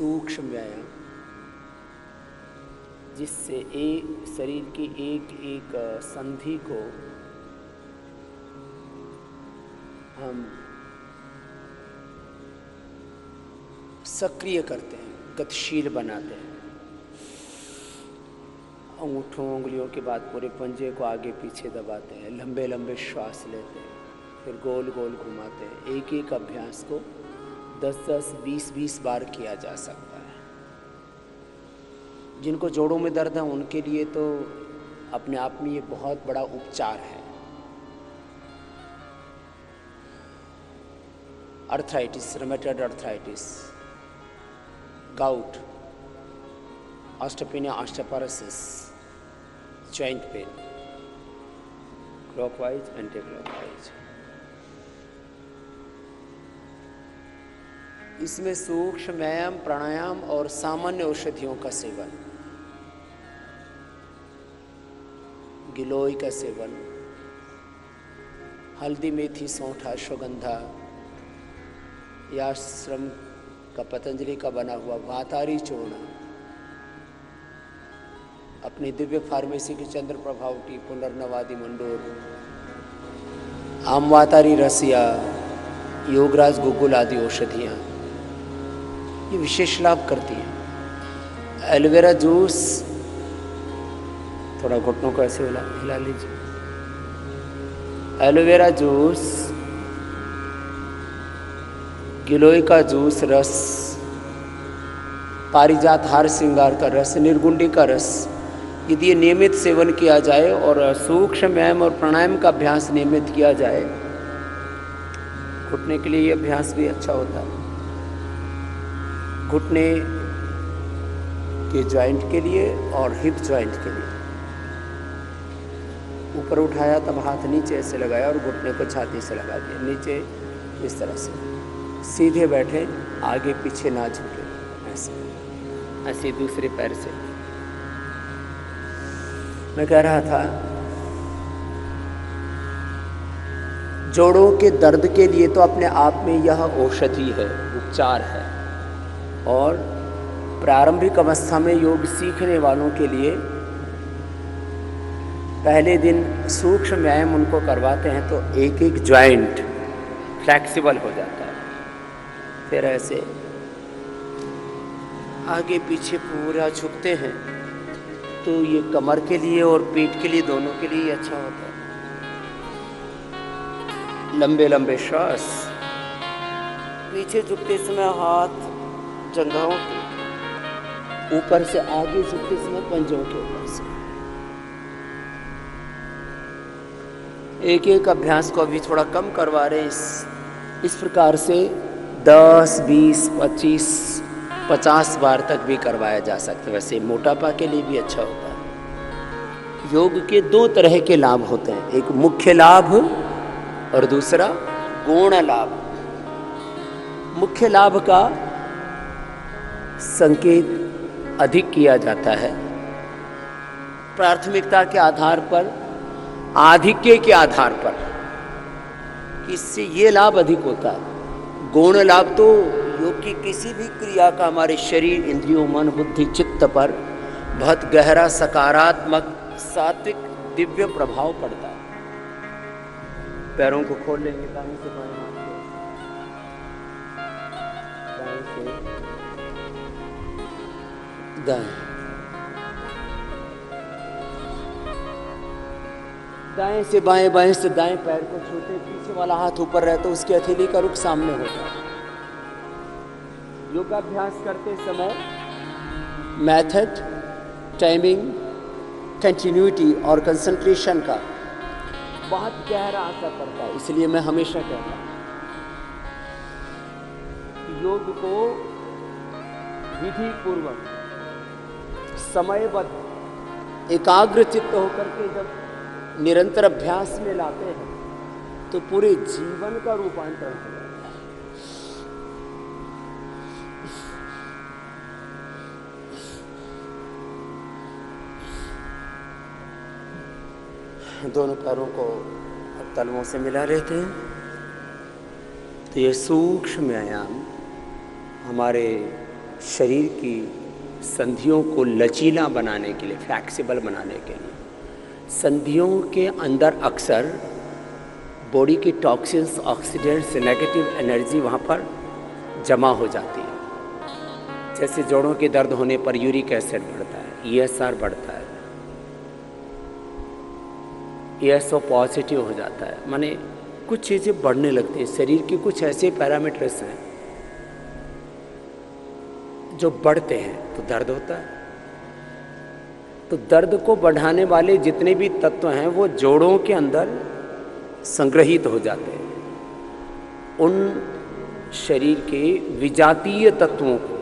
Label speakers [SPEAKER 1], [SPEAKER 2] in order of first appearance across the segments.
[SPEAKER 1] सूक्ष्म व्यायाम, जिससे एक शरीर की एक एक संधि को हम सक्रिय करते हैं, गतिशील बनाते हैं। अंगूठों उंगलियों के बाद पूरे पंजे को आगे पीछे दबाते हैं, लंबे लंबे श्वास लेते हैं, फिर गोल गोल घुमाते हैं। एक एक अभ्यास को 10-10, 20-20 बार किया जा सकता है। जिनको जोड़ों में दर्द है उनके लिए तो अपने आप में ये बहुत बड़ा उपचार है। Arthritis, rheumatoid arthritis, gout, osteopenia, osteoporosis, joint pain, clockwise, anti clockwise. इसमें सूक्ष्म व्यायाम, प्राणायाम और सामान्य औषधियों का सेवन, गिलोय का सेवन, हल्दी, मेथी, सौंठ, अश्वगंधा, या आश्रम का पतंजलि का बना हुआ वातारी चूर्ण, अपनी दिव्य फार्मेसी की चंद्र प्रभावटी, पुनर्नवादी मंडोर, आमवातारी रसिया, योगराज गुगुल आदि औषधियाँ ये विशेष लाभ करती हैं। एलोवेरा जूस, थोड़ा घुटनों को ऐसे हिला लीजिए। एलोवेरा जूस, गिलोय का जूस रस, पारिजात हार श्रृंगार का रस, निर्गुंडी का रस, यदि ये नियमित सेवन किया जाए और सूक्ष्म व्यायाम और प्राणायाम का अभ्यास नियमित किया जाए, घुटने के लिए ये अभ्यास भी अच्छा होता है। घुटने के जॉइंट के लिए और हिप जॉइंट के लिए। ऊपर उठाया तब हाथ नीचे ऐसे लगाया और घुटने को छाती से लगा दिया, नीचे इस तरह से। सीधे बैठे, आगे पीछे ना झुके, ऐसे ऐसे दूसरे पैर से। मैं कह रहा था, जोड़ों के दर्द के लिए तो अपने आप में यह औषधि है, उपचार है। और प्रारंभिक अवस्था में योग सीखने वालों के लिए पहले दिन सूक्ष्म व्यायाम उनको करवाते हैं तो एक एक जॉइंट फ्लेक्सिबल हो जाता है। फिर ऐसे आगे पीछे पूरा झुकते हैं तो ये कमर के लिए और पीठ के लिए, दोनों के लिए अच्छा होता है। लंबे लंबे श्वास, पीछे झुकते समय हाथ जंघाओं के ऊपर से, आगे झुकते समय पंजों के ऊपर से। एक एक अभ्यास को अभी थोड़ा कम करवा रहे हैं। इस प्रकार से 10, 20, 25, 50 बार तक भी करवाया जा सकता है। वैसे मोटापा के लिए भी अच्छा होता है। योग के दो तरह के लाभ होते हैं, एक मुख्य लाभ और दूसरा गौण लाभ। मुख्य लाभ का संकेत अधिक किया जाता है प्राथमिकता के आधार पर, आधिक्य के आधार पर, इससे ये लाभ अधिक होता है। गौण लाभ तो योग की किसी भी क्रिया का हमारे शरीर, इंद्रियों, मन, बुद्धि, चित्त पर बहुत गहरा सकारात्मक सात्विक दिव्य प्रभाव पड़ता है। पैरों को खोल लेंगे, दाएं से बाएं, दाएं से दाएं, दाएं से बाएं, बाएं से दाएं पैर को छूते, पीछे वाला हाथ ऊपर रहता है, उसकी हथेली का रुख सामने होता है। योगाभ्यास करते समय मेथड, टाइमिंग, कंटिन्यूटी और कंसंट्रेशन का बहुत गहरा असर पड़ता है। इसलिए मैं हमेशा कहता हूँ योग को विधि पूर्वक, समयबद्ध, एकाग्र चित्त होकर के जब निरंतर अभ्यास में लाते हैं तो पूरे जीवन का रूपांतरण हो जाता है। दोनों पैरों को तलवों से मिला लेते हैं। तो ये सूक्ष्म व्यायाम हमारे शरीर की संधियों को लचीला बनाने के लिए, फ्लैक्सिबल बनाने के लिए। संधियों के अंदर अक्सर बॉडी की टॉक्सिन्स, ऑक्सीडेंट्स, नेगेटिव एनर्जी वहाँ पर जमा हो जाती है। जैसे जोड़ों के दर्द होने पर यूरिक एसिड बढ़ता है, ESR बढ़ता है, ESO पॉजिटिव हो जाता है, माने कुछ चीज़ें बढ़ने लगती हैं। शरीर के कुछ ऐसे पैरामीटर्स हैं जो बढ़ते हैं तो दर्द होता है। तो दर्द को बढ़ाने वाले जितने भी तत्व हैं वो जोड़ों के अंदर संग्रहित हो जाते हैं। उन शरीर के विजातीय तत्वों को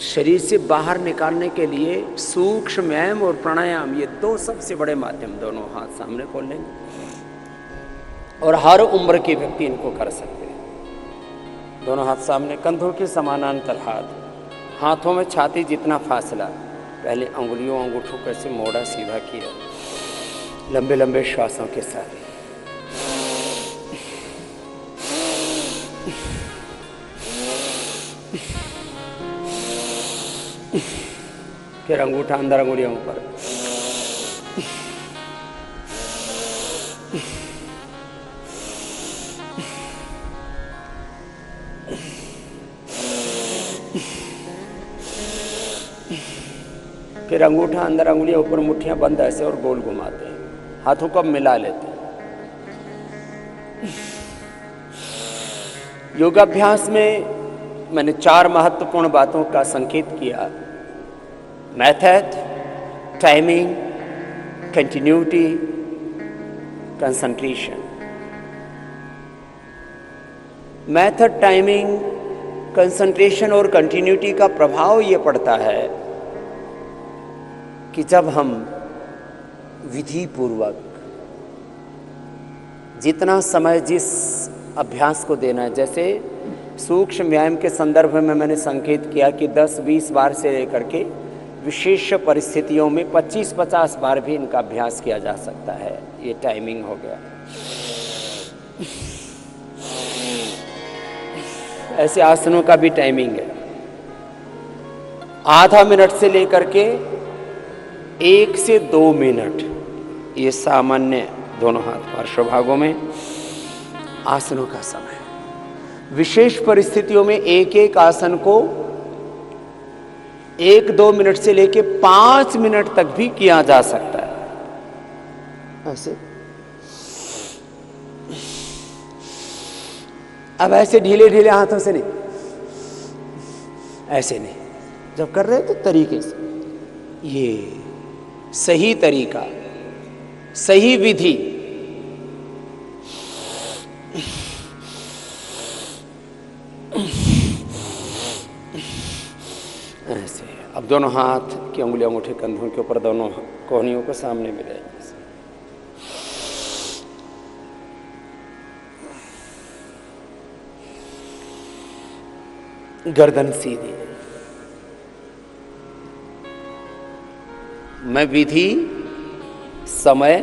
[SPEAKER 1] शरीर से बाहर निकालने के लिए सूक्ष्म व्यायाम और प्राणायाम, ये दो सबसे बड़े माध्यम। दोनों हाथ सामने खोल लेंगे और हर उम्र के व्यक्ति इनको कर सकते हैं। दोनों हाथ सामने, कंधों के समानांतर हाथ, हाथों में छाती जितना फासला। पहले अंगुलियों अंगूठों को ऐसे मोड़ा, सीधा किया, लंबे लंबे श्वासों के साथ। फिर अंगूठा अंदर, अंगुलियां ऊपर। फिर अंगूठा अंदर, अंगुलियां ऊपर, मुट्ठियां बंद ऐसे और गोल घुमाते हैं। हाथों को मिला लेते हैं। योगाभ्यास में मैंने 4 महत्वपूर्ण बातों का संकेत किया: method, timing, continuity, concentration. Method, timing, concentration और कंटिन्यूटी का प्रभाव ये पड़ता है कि जब हम विधि पूर्वक जितना समय जिस अभ्यास को देना है, जैसे सूक्ष्म व्यायाम के संदर्भ में मैंने संकेत किया कि 10-20 बार से लेकर के विशेष परिस्थितियों में 25-50 बार भी इनका अभ्यास किया जा सकता है। ये टाइमिंग हो गया। ऐसे आसनों का भी टाइमिंग है। आधा मिनट से लेकर के 1 से 2 मिनट, ये सामान्य दोनों हाथ पार्श्व भागों में आसनों का समय है। विशेष परिस्थितियों में एक एक आसन को 1-2 मिनट से लेके 5 मिनट तक भी किया जा सकता है। ऐसे अब ऐसे ढीले ढीले हाथों से नहीं, ऐसे नहीं। जब कर रहे हो तो तरीके से, ये सही तरीका, सही विधि। ऐसे अब दोनों हाथ की उंगलियां अंगूठे कंधों के ऊपर, दोनों कोहनियों को सामने मिलाएंगे। गर्दन सीधी। मैं विधि, समय,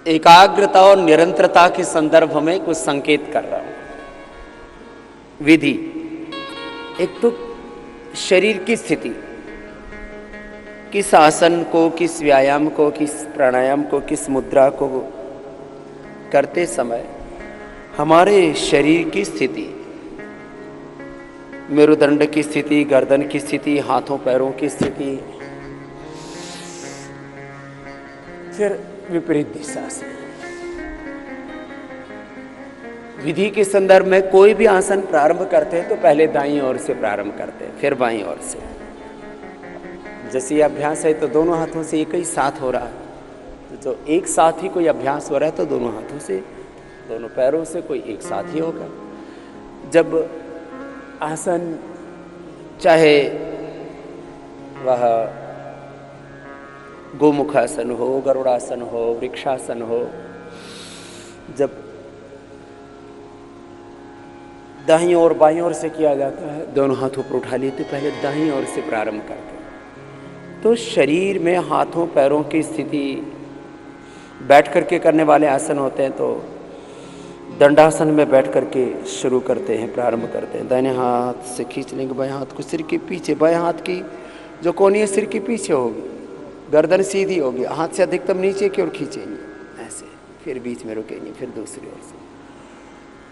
[SPEAKER 1] एकाग्रता और निरंतरता के संदर्भ में कुछ संकेत कर रहा हूं। विधि, एक तो शरीर की स्थिति, किस आसन को, किस व्यायाम को, किस प्राणायाम को, किस मुद्रा को करते समय हमारे शरीर की स्थिति, मेरुदंड की स्थिति, गर्दन की स्थिति, हाथों पैरों की स्थिति, फिर विपरीत दिशा से। विधि के संदर्भ में कोई भी आसन प्रारंभ करते हैं तो पहले दाईं ओर से प्रारंभ करते हैं, फिर बाईं ओर से। जैसे ये अभ्यास है तो दोनों हाथों से एक ही साथ हो रहा है, तो जो एक साथ ही कोई अभ्यास हो रहा है तो दोनों हाथों से, दोनों पैरों से कोई एक साथ ही होगा। जब आसन चाहे वह गोमुखासन हो, गरुड़ासन हो, वृक्षासन हो, जब दाईं और बाईं ओर से किया जाता है, दोनों हाथों पर उठा लेते, पहले दाईं ओर से प्रारंभ करते हैं। तो शरीर में हाथों पैरों की स्थिति, बैठ करके करने वाले आसन होते हैं तो दंडासन में बैठ करके शुरू करते हैं, प्रारंभ करते हैं। दाहिने हाथ से खींच लेंगे बाएं हाथ को सिर के पीछे। बाएं हाथ की जो कोनी है सिर के पीछे होगी, गर्दन सीधी होगी, हाथ से अधिकतम नीचे की ओर खींचेंगे ऐसे, फिर बीच में रुकेंगे, फिर दूसरी ओर से।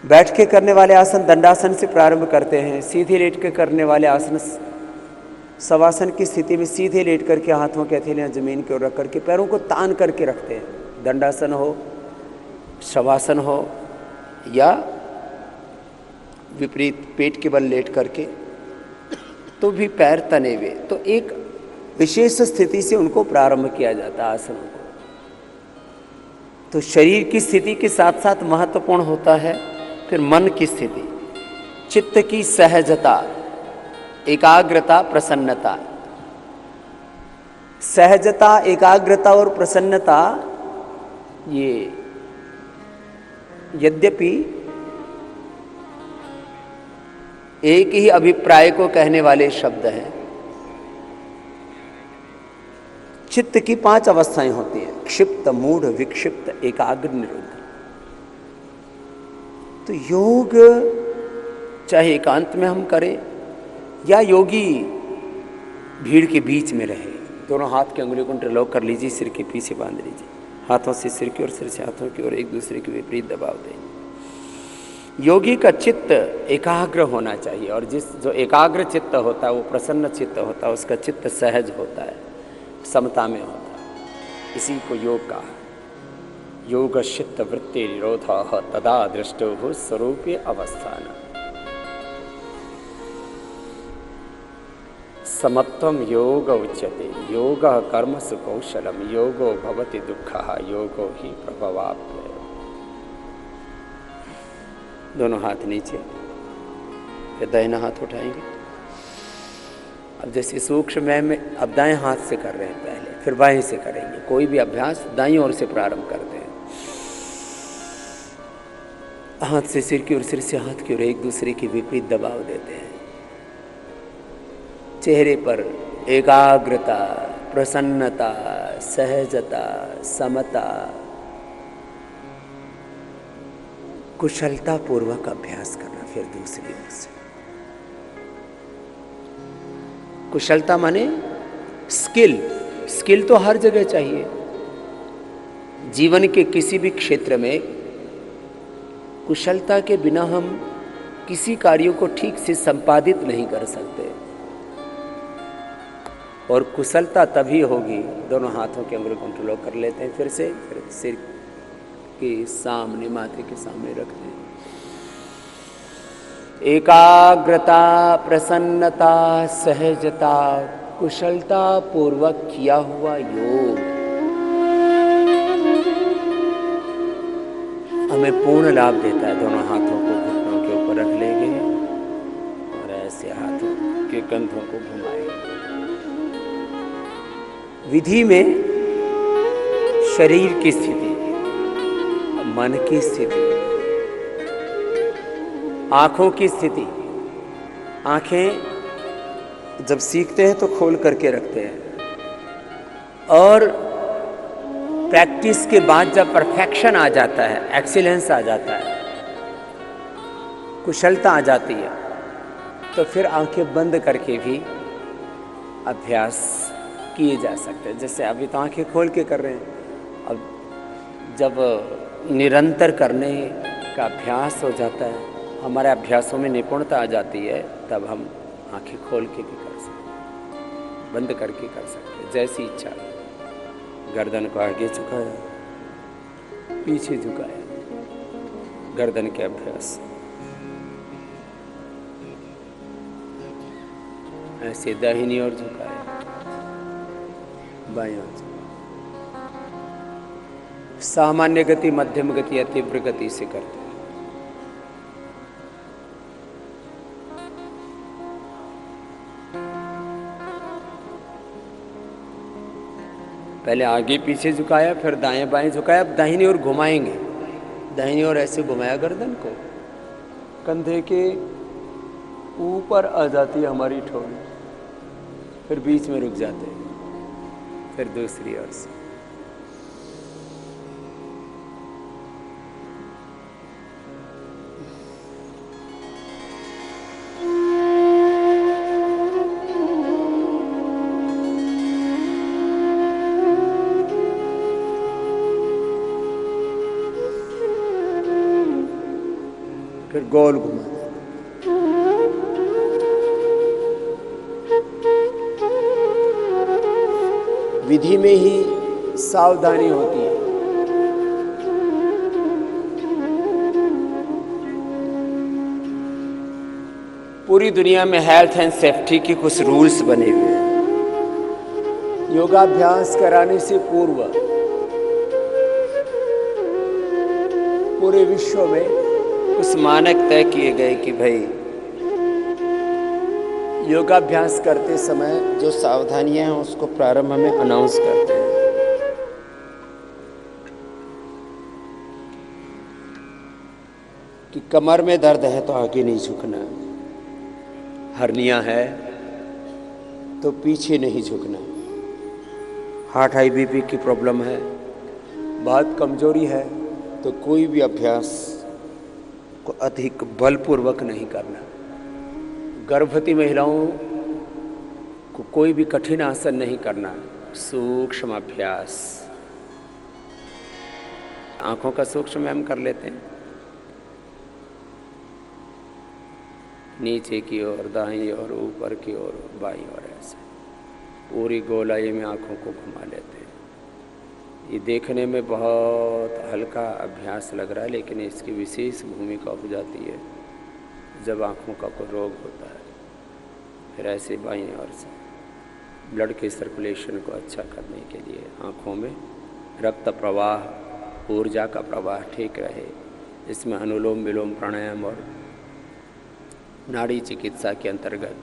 [SPEAKER 1] बैठ के करने वाले आसन दंडासन से प्रारंभ करते हैं। सीधे लेट के करने वाले आसन शवासन की स्थिति में सीधे लेट करके हाथों के हथेलियां जमीन की ओर रख करके पैरों को तान करके रखते हैं। दंडासन हो, शवासन हो या विपरीत पेट के बल लेट करके, तो भी पैर तने हुए, तो एक विशेष स्थिति से उनको प्रारंभ किया जाता है आसनों को। तो शरीर की स्थिति के साथ साथ महत्वपूर्ण होता है फिर मन की स्थिति, चित्त की सहजता, एकाग्रता, प्रसन्नता। सहजता, एकाग्रता और प्रसन्नता ये यद्यपि एक ही अभिप्राय को कहने वाले शब्द हैं, चित्त की 5 अवस्थाएं होती हैं, क्षिप्त, मूढ़, विक्षिप्त, एकाग्र, निरुद्ध। तो योग चाहे एकांत में हम करें या योगी भीड़ के बीच में रहे, दोनों हाथ की अंगुलियों को इंटरलॉक कर लीजिए, सिर के पीछे बांध लीजिए, हाथों से सिर की ओर, सिर से हाथों की ओर एक दूसरे के विपरीत दबाव दें। योगी का चित्त एकाग्र होना चाहिए, और जो एकाग्र चित्त होता है वो प्रसन्न चित्त होता है, उसका चित्त सहज होता है, समता में होता है। इसी को योग कहा। योग चित्त वृत्ति निरोधा तदा दृष्टो स्वरूपे अवस्थान। समत्वम योग उच्यते, योग कर्मसु कौशलम, योगो भवति दुःखः, योगो ही प्रभवाप्यय। दोनों हाथ नीचे, फिर दाहिना हाथ उठाएंगे। अब जैसे सूक्ष्म में अब दाएं हाथ से कर रहे हैं पहले, फिर बाएं से करेंगे। कोई भी अभ्यास दाईं ओर से प्रारंभ करते हैं। हाथ से सिर की ओर, सिर से हाथ की ओर एक दूसरे के विपरीत दबाव देते हैं। चेहरे पर एकाग्रता, प्रसन्नता, सहजता, समता, कुशलता पूर्वक अभ्यास करना। फिर दूसरी ओर से कुशलता माने स्किल। स्किल तो हर जगह चाहिए। जीवन के किसी भी क्षेत्र में कुशलता के बिना हम किसी कार्यों को ठीक से संपादित नहीं कर सकते। और कुशलता तभी होगी, दोनों हाथों के अंगुलियों को इंटरलॉक कर लेते हैं, फिर सिर के सामने, माथे के सामने रखते हैं। एकाग्रता, प्रसन्नता, सहजता, कुशलता पूर्वक किया हुआ योग हमें पूर्ण लाभ देता है। दोनों हाथों को घुटनों के ऊपर रख लेंगे और ऐसे हाथों के कंधों को घुमाएंगे। विधि में शरीर की स्थिति, मन की स्थिति, आंखों की स्थिति। आंखें जब सीखते हैं तो खोल करके रखते हैं, और प्रैक्टिस के बाद जब परफेक्शन आ जाता है, एक्सीलेंस आ जाता है, कुशलता आ जाती है, तो फिर आंखें बंद करके भी अभ्यास किए जा सकते हैं। जैसे अभी तो आंखें खोल के कर रहे हैं, अब जब निरंतर करने का अभ्यास हो जाता है, हमारे अभ्यासों में निपुणता आ जाती है, तब हम आंखें खोल के भी कर सकते हैं, बंद करके कर सकते हैं, जैसी इच्छा। गर्दन को आगे झुकाया, पीछे झुकाया, गर्दन के अभ्यास। ऐसे दाहिनी ओर झुकाया, बाईं ओर। सामान्य गति, मध्यम गति या तीव्र गति से करते हैं। पहले आगे पीछे झुकाया, फिर दाएं बाएं झुकाया। अब दाहिनी ओर घुमाएंगे, दाहिनी ओर ऐसे घुमाया गर्दन को, कंधे के ऊपर आ जाती है हमारी ठोड़ी, फिर बीच में रुक जाते हैं, फिर दूसरी ओर से। फिर गोल घुमा। विधि में ही सावधानी होती है। पूरी दुनिया में हेल्थ एंड सेफ्टी के कुछ रूल्स बने हुए हैं। योगाभ्यास कराने से पूर्व पूरे विश्व में कुछ मानक तय किए गए कि भाई योगाभ्यास करते समय जो सावधानियां हैं उसको प्रारंभ में अनाउंस करते हैं। कि कमर में दर्द है तो आगे नहीं झुकना, हर्निया है तो पीछे नहीं झुकना, हार्ट हाई बीपी की प्रॉब्लम है, बहुत कमजोरी है तो कोई भी अभ्यास को अधिक बलपूर्वक नहीं करना। गर्भवती महिलाओं को कोई भी कठिन आसन नहीं करना, सूक्ष्म अभ्यास। आंखों का सूक्ष्म हम कर लेते हैं, नीचे की ओर, दाईं ओर, ऊपर की ओर, बाईं ओर, ऐसे पूरी गोलाई में आंखों को घुमा लेते हैं। ये देखने में बहुत हल्का अभ्यास लग रहा है, लेकिन इसकी विशेष भूमिका हो जाती है जब आँखों का कोई रोग होता है। फिर ऐसे बाईं ओर से ब्लड के सर्कुलेशन को अच्छा करने के लिए आँखों में रक्त प्रवाह, ऊर्जा का प्रवाह ठीक रहे, इसमें अनुलोम विलोम प्राणायाम और नाड़ी चिकित्सा के अंतर्गत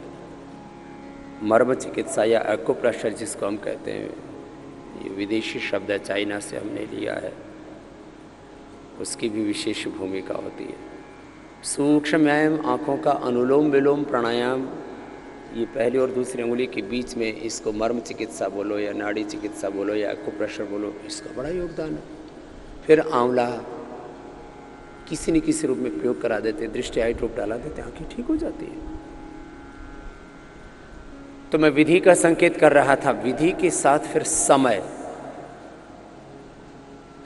[SPEAKER 1] मर्म चिकित्सा या एक्यूप्रेशर जिसको हम कहते हैं, ये विदेशी शब्द है, चाइना से हमने लिया है, उसकी भी विशेष भूमिका होती है। सूक्ष्म व्यायाम आँखों का अनुलोम विलोम प्राणायाम, ये पहली और दूसरी उंगली के बीच में, इसको मर्म चिकित्सा बोलो या नाड़ी चिकित्सा बोलो या एक्यूप्रेशर बोलो, इसका बड़ा योगदान है। फिर आंवला किसी न किसी रूप में प्रयोग करा देते, दृष्टि आई ड्रॉप डाला देते, आंखें ठीक हो जाती है। तो मैं विधि का संकेत कर रहा था, विधि के साथ फिर समय।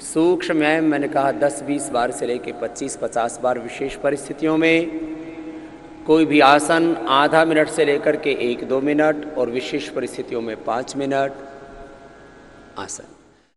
[SPEAKER 1] सूक्ष्म व्यायाम मैंने कहा 10-20 बार से लेकर 25-50 बार विशेष परिस्थितियों में, कोई भी आसन आधा मिनट से लेकर के 1-2 मिनट, और विशेष परिस्थितियों में 5 मिनट आसन।